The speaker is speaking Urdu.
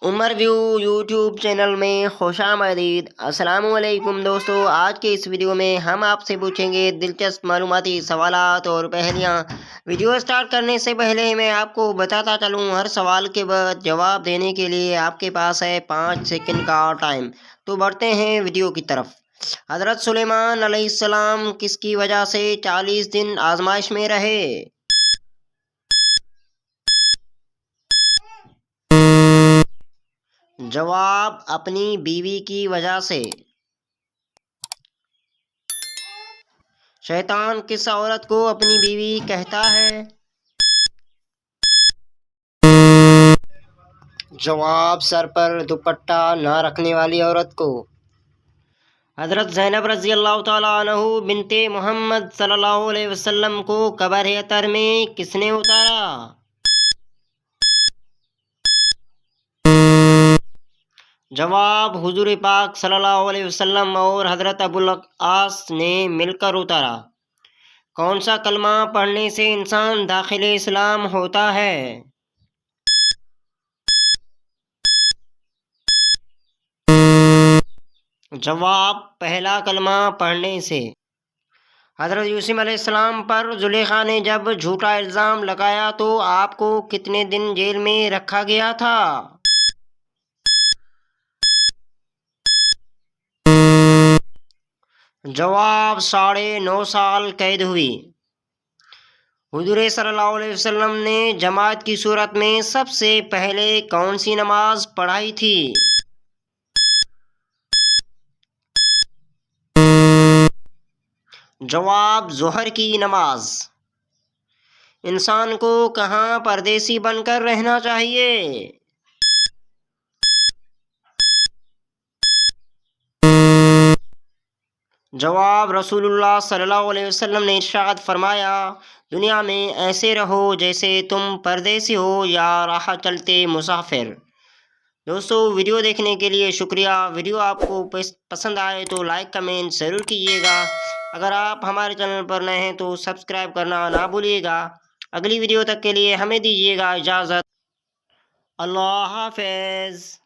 عمر ویو یوٹیوب چینل میں خوش آمدید۔ السلام علیکم دوستو، آج کے اس ویڈیو میں ہم آپ سے پوچھیں گے دلچسپ معلوماتی سوالات اور پہلیاں۔ ویڈیو سٹارٹ کرنے سے پہلے میں آپ کو بتاتا چلوں، ہر سوال کے بعد جواب دینے کے لیے آپ کے پاس ہے 5 سیکنڈ کا ٹائم۔ تو بڑھتے ہیں ویڈیو کی طرف۔ حضرت سلیمان علیہ السلام کس کی وجہ سے 40 دن آزمائش میں رہے؟ جواب: اپنی بیوی کی وجہ سے۔ شیطان کس عورت کو اپنی بیوی کہتا ہے؟ جواب: سر پر دوپٹہ نہ رکھنے والی عورت کو۔ حضرت زینب رضی اللہ تعالیٰ عنہ بنت محمد صلی اللہ علیہ وسلم کو قبر اطہر میں کس نے اتارا؟ جواب: حضور پاک صلی اللہ علیہ وسلم اور حضرت ابو العاص نے مل کر اتارا۔ کون سا کلمہ پڑھنے سے انسان داخل اسلام ہوتا ہے؟ جواب: پہلا کلمہ پڑھنے سے۔ حضرت یوسف علیہ السلام پر زلیخا نے جب جھوٹا الزام لگایا تو آپ کو کتنے دن جیل میں رکھا گیا تھا؟ جواب: 9.5 سال قید ہوئی۔ حضور صلی اللہ علیہ وسلم نے جماعت کی صورت میں سب سے پہلے کون سی نماز پڑھائی تھی؟ جواب: ظہر کی نماز۔ انسان کو کہاں پردیسی بن کر رہنا چاہیے؟ جواب: رسول اللہ صلی اللہ علیہ وسلم نے ارشاد فرمایا، دنیا میں ایسے رہو جیسے تم پردیسی ہو یا راہ چلتے مسافر۔ دوستو، ویڈیو دیکھنے کے لیے شکریہ۔ ویڈیو آپ کو پسند آئے تو لائک کمنٹ ضرور کیجیے گا۔ اگر آپ ہمارے چینل پر نئے ہیں تو سبسکرائب کرنا نہ بھولیے گا۔ اگلی ویڈیو تک کے لیے ہمیں دیجیے گا اجازت۔ اللہ حافظ۔